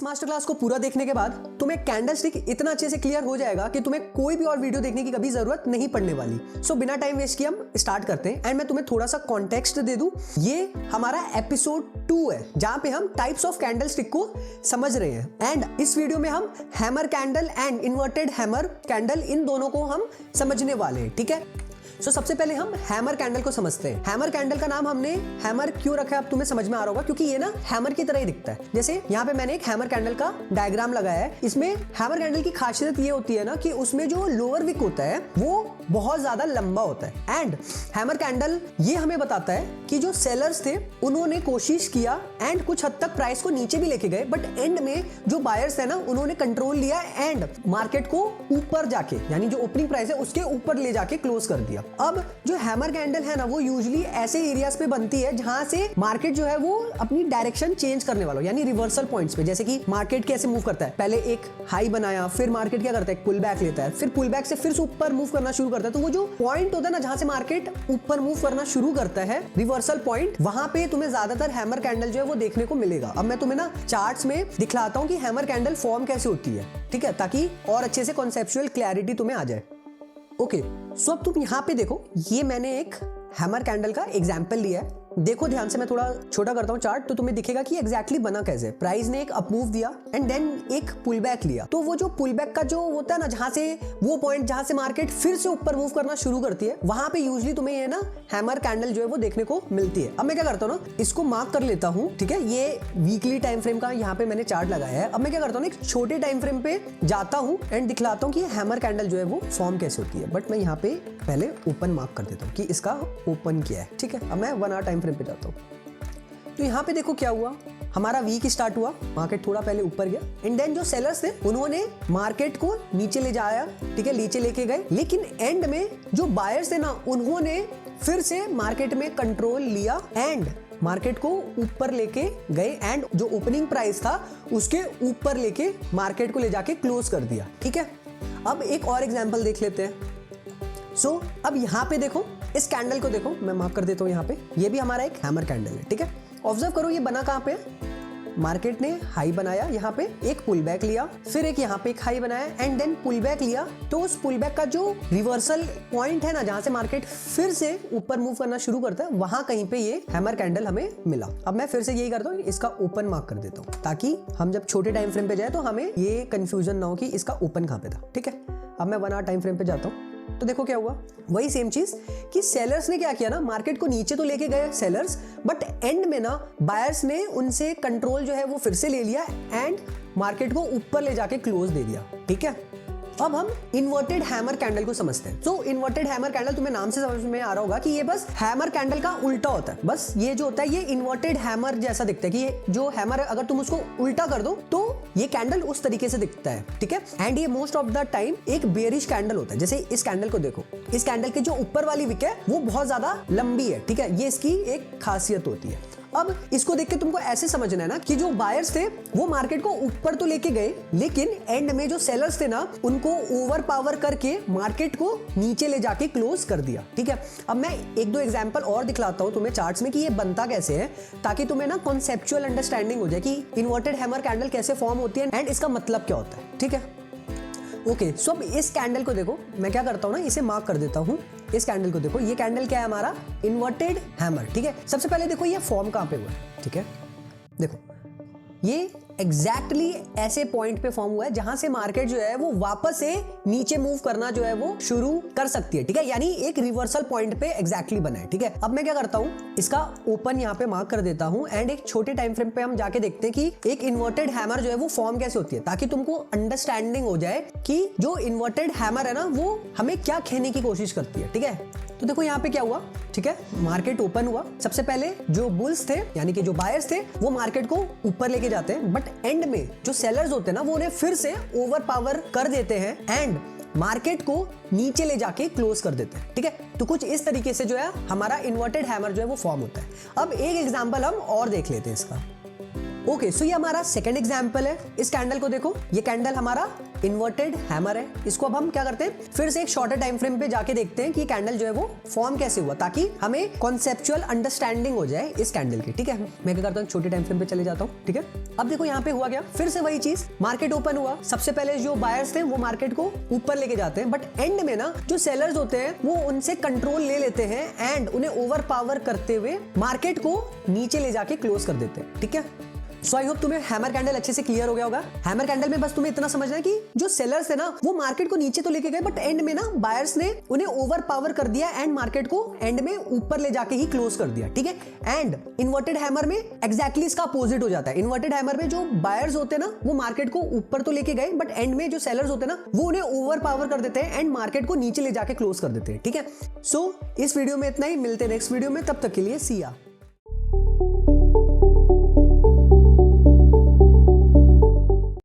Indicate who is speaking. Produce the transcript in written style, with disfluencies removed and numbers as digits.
Speaker 1: इस master class को पूरा देखने के बाद तुम्हें कैंडलस्टिक इतना अच्छे से क्लियर हो जाएगा कि तुम्हें कोई भी और वीडियो देखने की कभी जरूरत नहीं पड़ने वाली। सो बिना टाइम वेस्ट किए हम स्टार्ट करते हैं एंड मैं तुम्हें थोड़ा सा कॉन्टेक्स्ट दे दूं। ये हमारा एपिसोड 2 है जहां पे हम टाइप्स ऑफ कैंडलस्टिक को समझ रहे हैं एंड इस वीडियो में हम hammer candle and inverted hammer candle इन दोनों को हम समझने वाले हैं। ठीक है, सो सबसे पहले हम हैमर कैंडल को समझते हैं। हैमर कैंडल का नाम हमने हैमर क्यों रखा है अब तुम्हें समझ में आ रहा होगा, क्योंकि ये ना हैमर की तरह ही दिखता है। जैसे यहाँ पे मैंने एक हैमर कैंडल का डायग्राम लगाया है। इसमें हैमर कैंडल की खासियत ये होती है ना कि उसमें जो लोअर विक होता है वो बहुत ज्यादा लंबा होता है एंड हैमर कैंडल ये हमें बताता है कि जो सेलर्स थे उन्होंने कोशिश किया एंड कुछ हद तक प्राइस को नीचे भी लेके गए, बट एंड में जो बायर्स है ना उन्होंने कंट्रोल लिया एंड मार्केट को ऊपर जाके यानी जो ओपनिंग प्राइस है उसके ऊपर ले जाके क्लोज कर दिया। अब जो हैमर कैंडल है ना वो यूजुअली ऐसे एरियाज पे बनती है जहां से मार्केट जो है वो अपनी डायरेक्शन चेंज करने वाला यानी रिवर्सल पॉइंट्स पे। जैसे कि मार्केट कैसे मूव करता है, पहले एक हाई बनाया, फिर मार्केट क्या करता है, पुल बैक लेता है, फिर पुल बैक से फिर ऊपर मूव करना शुरू करता है। तो वो जो पॉइंट होता है ना जहां से मार्केट ऊपर मूव करना शुरू करता है, रिवर्सल पॉइंट, वहां पे तुम्हें ज्यादातर हैमर कैंडल जो है वो देखने को मिलेगा। अब मैं तुम्हें ना चार्ट्स में दिखलाता हूं कि हैमर कैंडल फॉर्म कैसे होती है, ठीक है, ताकि और अच्छे से कॉन्सेप्चुअल क्लैरिटी तुम्हें आ जाए। ओके, सो अब तुम यहां पे देखो, ये मैंने एक हैमर कैंडल का एग्जांपल लिया है। देखो ध्यान से, मैं थोड़ा छोटा करता हूं चार्ट तो तुम्हें दिखेगा कि एग्जैक्टली बना कैसे। प्राइस ने एक अप मूव दिया एंड देन एक पुल बैक लिया। तो वो जो पुल बैक का जो होता है ना, जहां से वो पॉइंट जहां से मार्केट फिर से ऊपर मूव करना शुरू करती है, वहां पे यूजुअली तुम्हें ये ना हैमर कैंडल जो है वो देखने को मिलती है। अब मैं क्या करता हूँ ना, इसको मार्क कर लेता हूँ, ठीक है। ये वीकली टाइम फ्रेम का यहाँ पे मैंने चार्ट लगाया है। अब मैं क्या करता हूँ, एक छोटे टाइम फ्रेम पे जाता हूँ एंड दिखलाता हूँ कि हैमर कैंडल जो है वो फॉर्म कैसे होती है। बट मैं यहाँ पे पहले ओपन मार्क कर देता हूँ कि इसका ओपन किया है, ठीक है। अब मैं 1 आवर टाइम फ्रेम पे जाता हूँ तो यहाँ पे देखो क्या हुआ, हमारा वीक स्टार्ट हुआ, मार्केट थोड़ा पहले ऊपर गया एंड देन जो सेलर्स थे उन्होंने मार्केट को नीचे ले जाया, ठीक है, नीचे लेके गए। लेकिन एंड में जो बायर्स थे ना उन्होंने फिर से मार्केट में कंट्रोल लिया एंड मार्केट को ऊपर लेके गए एंड जो ओपनिंग प्राइस था उसके ऊपर लेके मार्केट को ले जाके क्लोज कर दिया, ठीक है। अब एक और एग्जांपल देख लेते हैं। सो अब यहाँ पे देखो, इस कैंडल को देखो, मैं मार्क कर देता हूँ यहाँ पे, ये भी हमारा एक हैमर कैंडल है, ठीक है। ऑब्जर्व करो ये बना कहाँ पे, मार्केट ने हाई बनाया, यहाँ पे एक पुल बैक लिया, फिर एक यहाँ पे एक हाई बनाया एंड देन पुल बैक लिया। तो उस पुल बैक का जो रिवर्सल पॉइंट है ना, जहां से मार्केट फिर से ऊपर मूव करना शुरू करता है, वहां कहीं पे ये हैमर कैंडल हमें मिला। अब मैं फिर से यही करता हूँ, इसका ओपन मार्क कर देता हूँ ताकि हम जब छोटे टाइम फ्रेम पे जाए तो हमें ये कंफ्यूजन ना हो कि इसका ओपन कहाँ पे था, ठीक है। अब मैं 1 आवर टाइम फ्रेम पे जाता हूँ तो देखो क्या हुआ, वही सेम चीज कि सेलर्स ने क्या किया ना, मार्केट को नीचे तो लेके गए सेलर्स, बट एंड में ना बायर्स ने उनसे कंट्रोल जो है वो फिर से ले लिया एंड मार्केट को ऊपर ले जाके क्लोज दे दिया, ठीक है। अब हम इन्वर्टेड हैमर कैंडल को समझते हैं। सो इन्वर्टेड हैमर कैंडल तुम्हें नाम से समझ में आ रहा होगा कि ये बस हैमर कैंडल का उल्टा होता है। बस ये जो होता है ये इन्वर्टेड हैमर जैसा दिखता है कि ये जो हैमर है अगर तुम उसको उल्टा कर दो तो ये कैंडल उस तरीके से दिखता है, ठीक है। एंड ये मोस्ट ऑफ द टाइम एक बेरिश कैंडल होता है। जैसे इस कैंडल को देखो, इस कैंडल की जो ऊपर वाली विक है वो बहुत ज्यादा लंबी है, ठीक है, ये इसकी एक खासियत होती है। अब इसको देख के तुमको ऐसे समझना है ना कि जो बायर्स थे वो मार्केट को ऊपर तो लेके गए, लेकिन एंड में जो सेलर्स थे ना उनको ओवर पावर करके मार्केट को नीचे ले जाके क्लोज कर दिया, ठीक है। अब मैं 1-2 एग्जांपल और दिखलाता हूं तुम्हें चार्ट्स में कि ये बनता कैसे है, ताकि तुम्हें ना कॉन्सेप्चुअल अंडरस्टैंडिंग हो जाए कि इन्वर्टेड हैमर कैंडल कैसे फॉर्म होती है एंड इसका मतलब क्या होता है, ठीक है। ओके, सो अब इस कैंडल को देखो, मैं क्या करता हूँ ना, इसे मार्क कर देता हूँ। इस कैंडल को देखो, ये कैंडल क्या है, हमारा इन्वर्टेड हैमर, ठीक है। सबसे पहले देखो ये फॉर्म कहाँ पे हुआ है, ठीक है। देखो ये एग्जैक्टली ऐसे पॉइंट पे फॉर्म हुआ है जहां से मार्केट जो है वो वापस से नीचे मूव करना जो है वो शुरू कर सकती है, ठीक है, यानी एक रिवर्सल पॉइंट पे एग्जैक्टली बना है, ठीक है। अब मैं क्या करता हूं, इसका ओपन यहाँ पे मार्क कर देता हूं एंड एक छोटे टाइम फ्रेम पे हम जाके देखते हैं कि एक इन्वर्टेड हैमर जो है वो फॉर्म कैसे होती है, ताकि तुमको अंडरस्टैंडिंग हो जाए कि जो इन्वर्टेड हैमर है ना वो हमें क्या कहने की कोशिश करती है, ठीक है। तो देखो यहाँ पे क्या हुआ, ठीक है, मार्केट ओपन हुआ। सबसे पहले जो बुल्स थे यानी कि जो बायर्स थे वो मार्केट को ऊपर लेके जाते हैं, बट एंड में जो सेलर्स होते हैं ना वो उन्हें फिर से ओवर पावर कर देते हैं एंड मार्केट को नीचे ले जाके क्लोज कर देते हैं, ठीक है। तो कुछ इस तरीके से जो है हमारा इन्वर्टेड हैमर जो है वो फॉर्म होता है। अब एक एग्जांपल हम और देख लेते हैं इसका। ओके, सो ये हमारा सेकंड एग्जांपल है। इस कैंडल को देखो, ये कैंडल हमारा इन्वर्टेड हैमर है। इसको अब हम क्या करते हैं, फिर से एक शॉर्टर टाइम फ्रेम पे जाके देखते हैं कि ये कैंडल जो है वो फॉर्म कैसे हुआ, ताकि हमें कॉन्सेप्चुअल अंडरस्टैंडिंग हो जाए इस कैंडल की। ठीक है, मैं क्या करता हूँ, छोटे टाइम फ्रेम पे चले जाता हूँ। ठीक है, अब देखो यहाँ पे हुआ क्या, फिर से वही चीज, मार्केट ओपन हुआ। सबसे पहले जो बायर्स थे वो मार्केट को ऊपर लेके जाते हैं, बट एंड में ना जो सेलर्स होते हैं वो उनसे कंट्रोल ले लेते हैं एंड उन्हें ओवर पावर करते हुए मार्केट को नीचे ले जाके क्लोज कर देते हैं। ठीक है, सो आई होप तुम्हें हैमर कैंडल अच्छे से क्लियर हो गया होगा। हैमर कैंडल में बस तुम्हें इतना समझना है कि जो सेलर्स थे ना वो मार्केट को नीचे तो लेके गए, बट एंड में ना बायर्स ने उन्हें ओवर पावर कर दिया एंड मार्केट को एंड में ऊपर ले जाके ही क्लोज कर दिया। ठीक है, एंड इन्वर्टेड हैमर में एग्जैक्टली इसका अपोजिट हो जाता है। इन्वर्टेड हैमर में जो बायर्स होते हैं ना वो मार्केट को ऊपर तो लेके गए, बट एंड में जो सेलर्स होते हैं ना वो उन्हें ओवर पावर कर देते हैं एंड मार्केट को नीचे ले जाके क्लोज कर देते हैं। ठीक है, सो इस वीडियो में इतना ही, मिलते हैं नेक्स्ट वीडियो में, तब तक के लिए सी या।